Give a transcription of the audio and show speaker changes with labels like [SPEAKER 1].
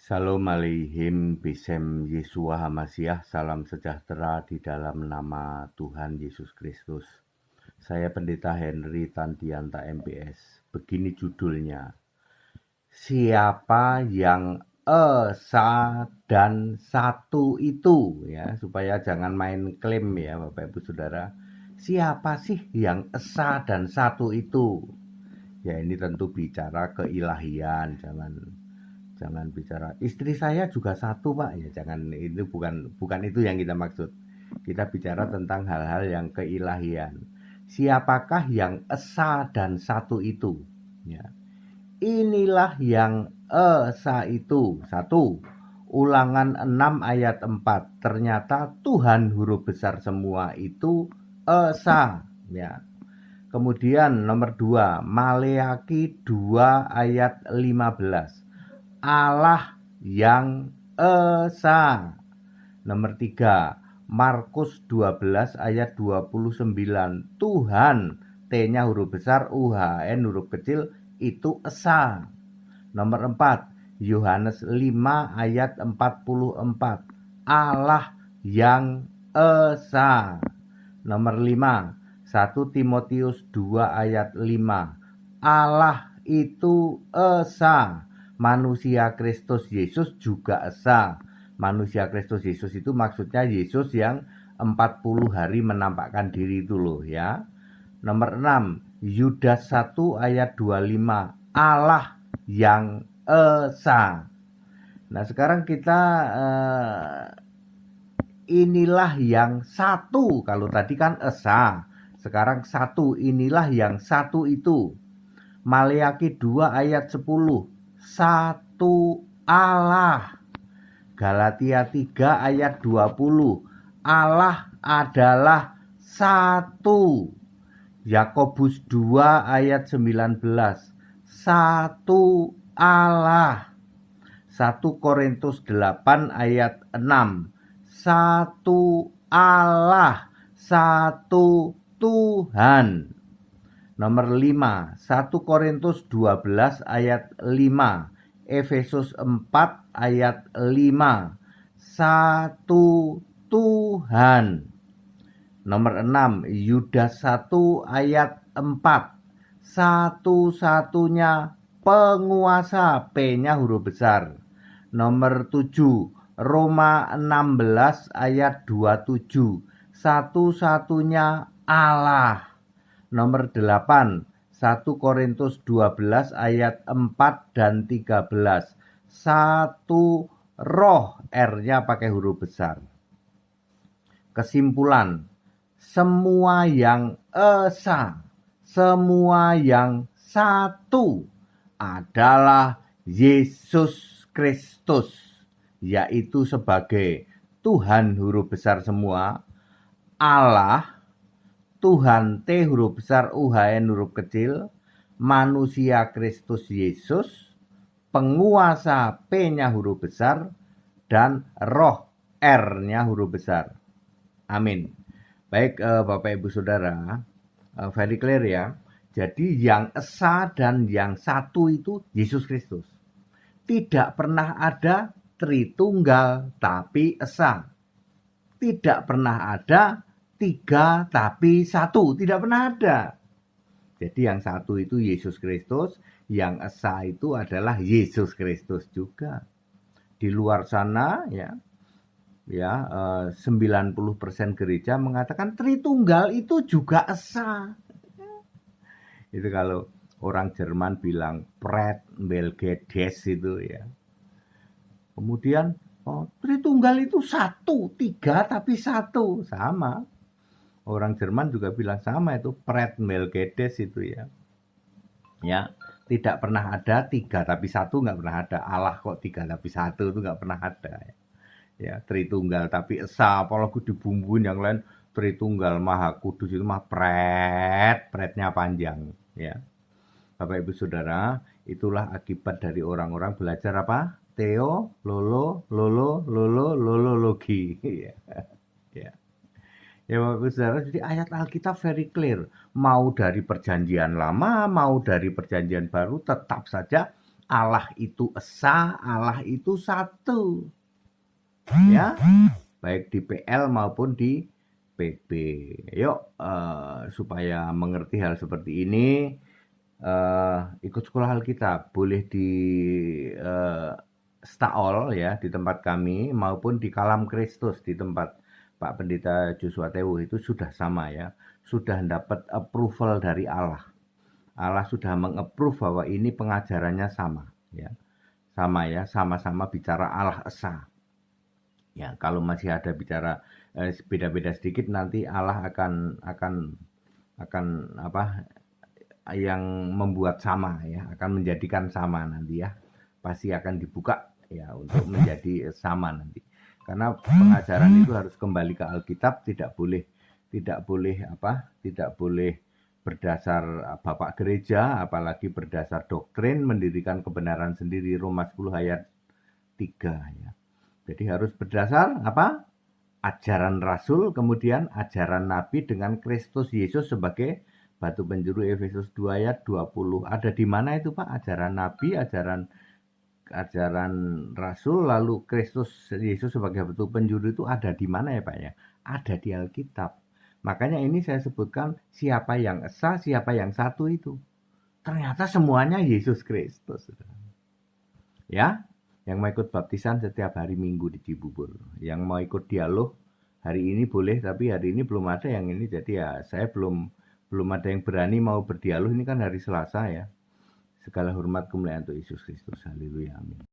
[SPEAKER 1] Shalom aleihim bisem Yeshua Hamasiah. Salam sejahtera di dalam nama Tuhan Yesus Kristus. Saya Pendeta Henry Tandianta MPS. Begini judulnya. Siapa yang esa dan satu itu, ya, supaya jangan main klaim ya Bapak Ibu Saudara. Siapa sih yang esa dan satu itu? Ya, ini tentu bicara keilahian, jangan bicara istri saya juga satu Pak, ya jangan, itu bukan itu yang kita maksud. Kita bicara tentang hal-hal yang keilahian. Siapakah yang esa dan satu itu? Ya. Inilah yang esa itu. Satu, Ulangan 6 ayat 4. Ternyata Tuhan huruf besar semua itu esa. Ya. Kemudian nomor 2, Maleaki 2 ayat 15. Allah yang esa. Nomor 3, Markus 12 ayat 29. Tuhan, T-nya huruf besar, UHN huruf kecil, itu esa. Nomor 4, Yohanes 5 ayat 44. Allah yang esa. Nomor 5, 1 Timotius 2 ayat 5. Allah itu esa. Manusia Kristus Yesus juga esa. Manusia Kristus Yesus itu maksudnya Yesus yang 40 hari menampakkan diri itu loh ya. Nomor 6, Yudas 1 ayat 25. Allah yang esa. Nah sekarang kita inilah yang satu. Kalau tadi kan esa, sekarang satu. Inilah yang satu itu. Maleaki 2 ayat 10. Satu Allah. Galatia 3 ayat 20. Allah adalah satu. Yakobus 2 ayat 19. Satu Allah. 1 Korintus 8 ayat 6. Satu Allah. Satu Tuhan. Nomor 5, 1 Korintus 12 ayat 5, Efesus 4 ayat 5, satu Tuhan. Nomor 6, Yudas 1 ayat 4, satu-satunya penguasa, P-nya huruf besar. Nomor 7, Roma 16 ayat 27, satu-satunya Allah. Nomor 8, 1 Korintus 12 ayat 4 dan 13. Satu roh, R-nya pakai huruf besar. Kesimpulan, semua yang esa, semua yang satu adalah Yesus Kristus, yaitu sebagai Tuhan huruf besar semua, Allah, Tuhan T huruf besar, UHN huruf kecil, manusia Kristus Yesus, penguasa P-nya huruf besar, dan roh R-nya huruf besar. Amin. Baik Bapak Ibu Saudara, very clear ya. Jadi yang esa dan yang satu itu Yesus Kristus. Tidak pernah ada Tritunggal tapi esa. Tidak pernah ada tiga tapi satu, tidak pernah ada. Jadi yang satu itu Yesus Kristus, yang esa itu adalah Yesus Kristus juga. Di luar sana ya 90% gereja mengatakan Tritunggal itu juga esa. Itu kalau orang Jerman bilang Pret Belgedes itu ya. Kemudian Tritunggal itu satu, tiga tapi satu, sama. Orang Jerman juga bilang sama, itu Pret Melgedes itu ya. Ya, tidak pernah ada tiga tapi satu, nggak pernah ada. Allah kok tiga tapi satu, itu nggak pernah ada. Ya, Tritunggal tapi esa, apalagi dibumbuin yang lain. Tritunggal Maha Kudus itu mah pretnya panjang. Ya, Bapak Ibu Saudara, itulah akibat dari orang-orang belajar apa? Lolologi. Ya. Ya Bapak Ibu Saudara, jadi ayat Alkitab very clear. Mau dari perjanjian lama, mau dari perjanjian baru, tetap saja Allah itu esa, Allah itu satu. Ya, baik di PL maupun di PB. Yuk, supaya mengerti hal seperti ini, ikut sekolah Alkitab. Boleh di Staol ya, di tempat kami, maupun di Kalam Kristus di tempat Pak Pendeta Joshua Tewu. Itu sudah sama ya, sudah dapat approval dari Allah. Allah sudah mengapprove bahwa ini pengajarannya sama ya. Sama ya, sama-sama bicara Allah Esa. Ya, kalau masih ada bicara beda-beda sedikit, nanti Allah akan apa yang membuat sama ya, akan menjadikan sama nanti ya. Pasti akan dibuka ya untuk menjadi sama nanti. Karena pengajaran itu harus kembali ke Alkitab, tidak boleh berdasar Bapak Gereja, apalagi berdasar doktrin, mendirikan kebenaran sendiri, Roma 10 ayat 3 ya. Jadi harus berdasar apa? Ajaran Rasul, kemudian ajaran Nabi dengan Kristus Yesus sebagai batu penjuru, Efesus 2 ayat 20. Ada di mana itu Pak? Ajaran Nabi, ajaran Rasul, lalu Kristus Yesus sebagai batu penjuru itu ada di mana ya Pak ya? Ada di Alkitab. Makanya ini saya sebutkan siapa yang esa, siapa yang satu itu. Ternyata semuanya Yesus Kristus. Ya, yang mau ikut baptisan setiap hari Minggu di Cibubur. Yang mau ikut dialog hari ini boleh, tapi hari ini belum ada yang ini. Jadi ya saya belum ada yang berani mau berdialog. Ini kan hari Selasa ya. Segala hormat kemuliaan untuk Yesus Kristus. Haleluya. Amin.